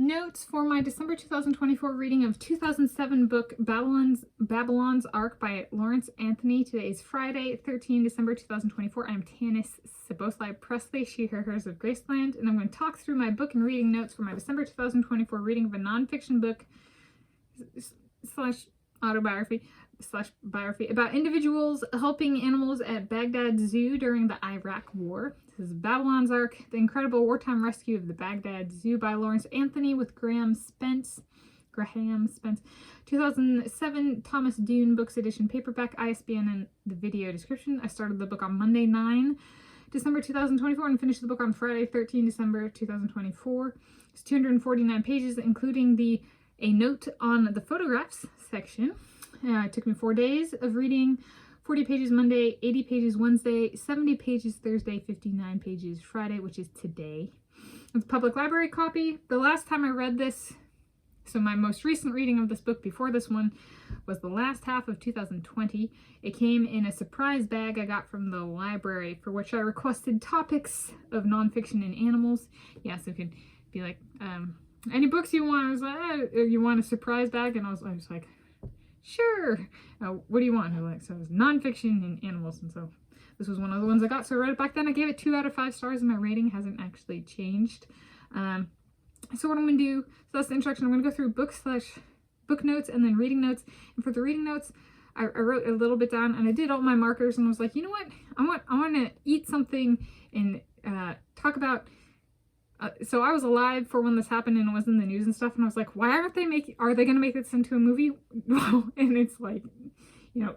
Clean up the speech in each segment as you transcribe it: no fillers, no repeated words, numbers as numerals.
Notes for my December 2024 reading of 2007 book Babylon's Ark by Lawrence Anthony. Today is Friday, 13 December 2024. I'm Tanis Presley, she, her, hers of Graceland, and I'm going to talk through my book and reading notes for my December 2024 reading of a nonfiction book slash autobiography slash biography about individuals helping animals at Baghdad Zoo during the Iraq War. This is Babylon's Ark, The Incredible Wartime Rescue of the Baghdad Zoo by Lawrence Anthony with Graham Spence. 2007 Thomas Dunne Books edition, paperback, ISBN in the video description. I started the book on Monday 9 December 2024 and finished the book on Friday 13 December 2024. It's 249 pages, including a note on the photographs section. It took me 4 days of reading. 40 pages Monday, 80 pages Wednesday, 70 pages Thursday, 59 pages Friday, which is today. It's a public library copy. The last time I read this, so my most recent reading of this book before this one, was the last half of 2020. It came in a surprise bag I got from the library, for which I requested topics of nonfiction and animals. Yeah, so it could be like, any books you want? I was like, you want a surprise bag? And I was like, sure. What do you want? So it was nonfiction and animals, and so this was one of the ones I got. So I read it back then. I gave it 2 out of 5 stars, and my rating hasn't actually changed. So what I'm going to do, so that's the introduction. I'm going to go through book notes and then reading notes. And for the reading notes, I wrote a little bit down, and I did all my markers, and was like, you know what? I want to eat something and talk about. So I was alive for when this happened and it was in the news and stuff, and I was like, why are they going to make this into a movie? And it's like, you know,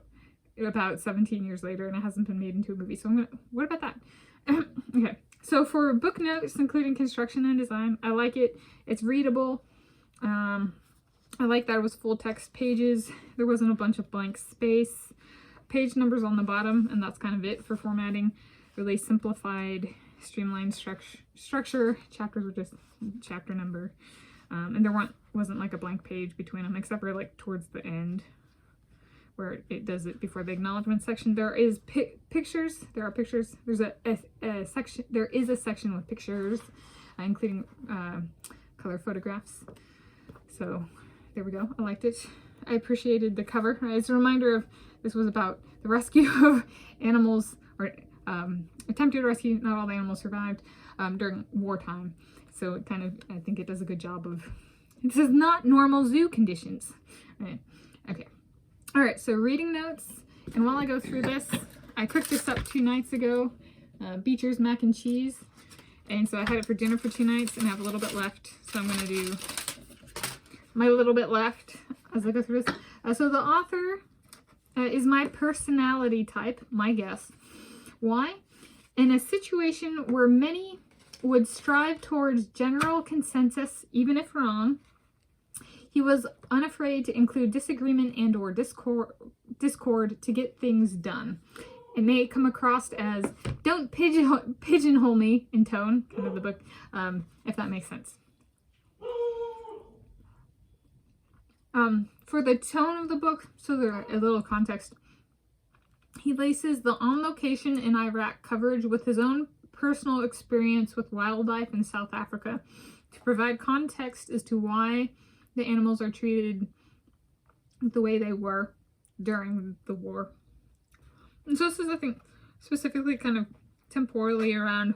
about 17 years later and it hasn't been made into a movie. So what about that? Okay. So for book notes, including construction and design, I like it. It's readable. I like that it was full text pages. There wasn't a bunch of blank space. Page numbers on the bottom, and that's kind of it for formatting. Really simplified, streamlined structure. Chapters were just chapter number, and there wasn't like a blank page between them, except for like towards the end where it does it before the acknowledgement section. There is pictures. There are pictures. There's a section. There is a section with pictures, including color photographs. So there we go. I liked it. I appreciated the cover. It's a reminder of this was about the rescue of animals, or attempted rescue. Not all the animals survived during wartime. So it kind of, I think it does a good job of, this is not normal zoo conditions. Right. Okay. All right. So reading notes. And while I go through this, I cooked this up 2 nights ago. Beecher's mac and cheese. And so I had it for dinner for 2 nights and I have a little bit left. So I'm going to do my little bit left as I go through this. So the author is my personality type, my guess. Why? In a situation where many would strive towards general consensus, even if wrong, he was unafraid to include disagreement and or discord to get things done. It may come across as, don't pigeonhole me in tone, kind of the book, if that makes sense. For the tone of the book, so there a little context, he laces the on-location in Iraq coverage with his own personal experience with wildlife in South Africa to provide context as to why the animals are treated the way they were during the war. And so this is, I think, specifically kind of temporally around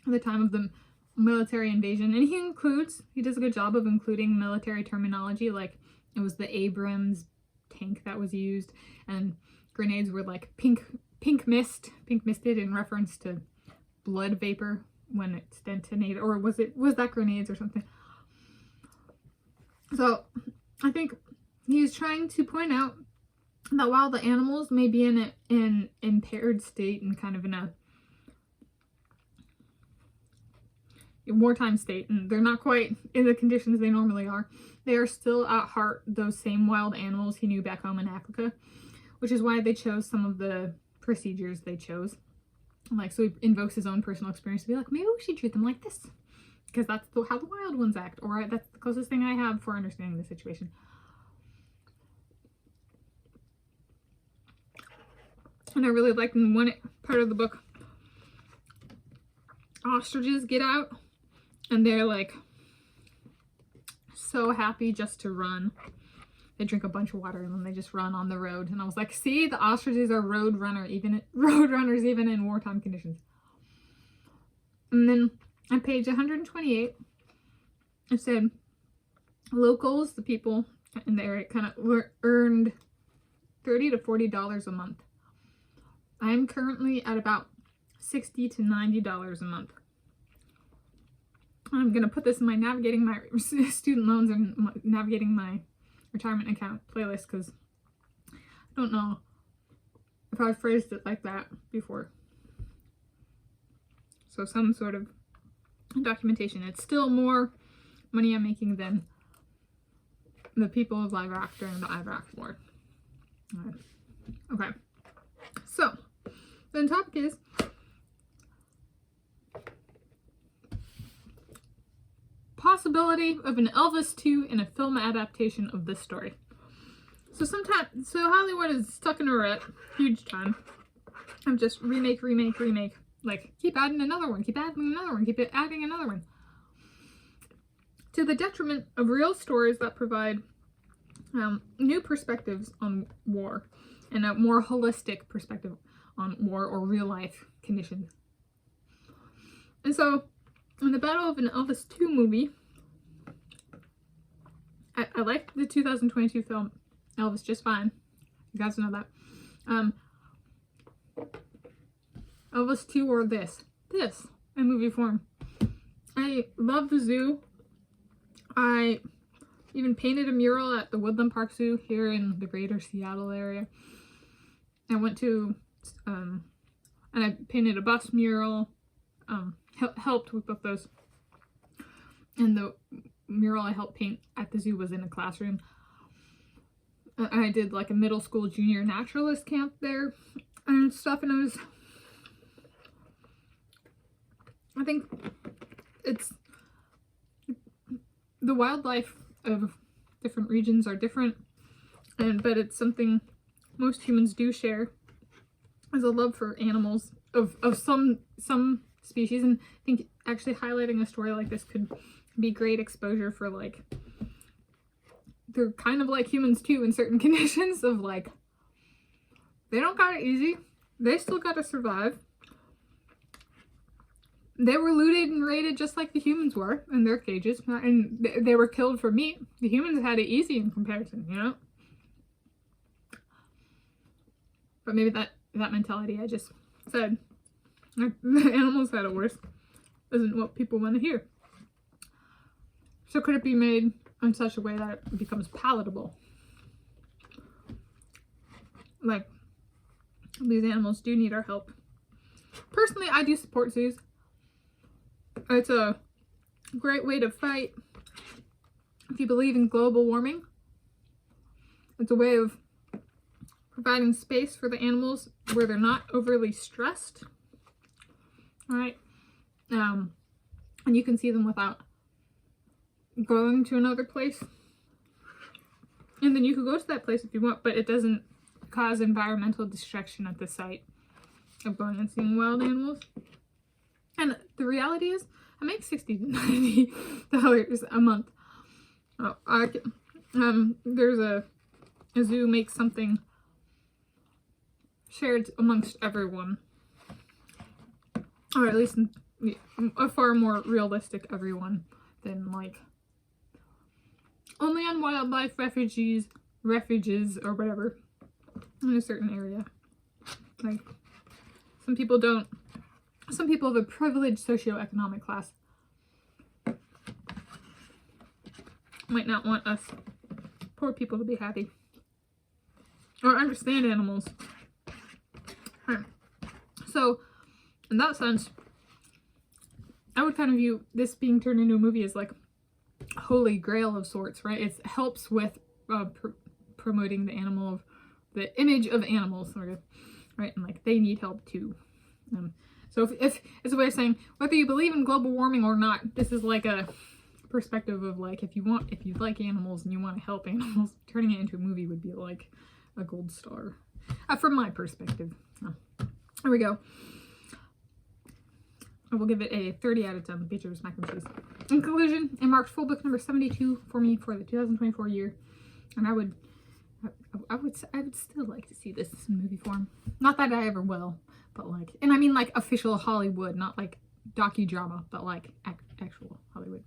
the time of the military invasion. And he does a good job of including military terminology, like it was the Abrams tank that was used, and grenades were like pink misted in reference to blood vapor when it's detonated, or was that grenades or something? So I think he's trying to point out that while the animals may be in an impaired state and kind of in a wartime state, and they're not quite in the conditions they normally are, they are still at heart those same wild animals he knew back home in Africa, which is why they chose some of the procedures they chose. Like, so he invokes his own personal experience to be like, maybe we should treat them like this, because that's how the wild ones act, or that's the closest thing I have for understanding the situation. And I really liked in one part of the book, ostriches get out and they're like so happy just to run. They drink a bunch of water and then they just run on the road. And I was like, see, the ostriches are road runners even in wartime conditions. And then on page 128, it said locals, the people in the area, kind of earned $30 to $40 a month. I'm currently at about $60 to $90 a month. I'm going to put this in my navigating my student loans and navigating my retirement account playlist, because I don't know if I've phrased it like that before. So some sort of documentation. It's still more money I'm making than the people of Iraq during the Iraq War. Okay. So, the topic is possibility of an Elvis 2 in a film adaptation of this story. So Hollywood is stuck in a rut, huge time, of just remake. Like, keep adding another one, keep adding another one, keep adding another one. To the detriment of real stories that provide new perspectives on war and a more holistic perspective on war or real life conditions. And so, in the battle of an Elvis 2 movie, I liked the 2022 film Elvis just fine. You guys know that. Elvis 2 or this in movie form. I love the zoo. I even painted a mural at the Woodland Park Zoo here in the greater Seattle area. I went to, and I painted a bus mural, helped with both those. And the mural I helped paint at the zoo was in a classroom. I did like a middle school junior naturalist camp there and stuff, and I think it's, the wildlife of different regions are different, but it's something most humans do share, as a love for animals of some species. And I think actually highlighting a story like this could be great exposure for, like, they're kind of like humans too in certain conditions of, like, they don't got it easy, they still got to survive. They were looted and raided just like the humans were in their cages, and they were killed for meat. The humans had it easy in comparison, you know? But maybe that mentality I just said, the animals had it worse, isn't what people want to hear. So could it be made in such a way that it becomes palatable? Like, these animals do need our help. Personally, I do support zoos. It's a great way to fight if you believe in global warming. It's a way of providing space for the animals where they're not overly stressed. Alright? And you can see them without going to another place. And then you could go to that place if you want, but it doesn't cause environmental destruction at the site of going and seeing wild animals. And the reality is, I make $60 to $90 a month. There's a zoo makes something shared amongst everyone, or at least a far more realistic everyone than, like, only on wildlife refuges or whatever in a certain area. Like, some people of a privileged socioeconomic class might not want us poor people to be happy or understand animals. So, in that sense, I would kind of view this being turned into a movie as like a holy grail of sorts, right? It helps with promoting the image of animals, sort of, right? And, like, they need help too. So if it's a way of saying, whether you believe in global warming or not, this is like a perspective of, like, if you like animals and you want to help animals, turning it into a movie would be like a gold star, from my perspective. There we go. I will give it a 30 out of 10. Beatrice mac and cheese. In conclusion, it marked full book number 72 for me for the 2024 year, and I would still like to see this in movie form. Not that I ever will, but like, and I mean like official Hollywood, not like docudrama, but like actual Hollywood.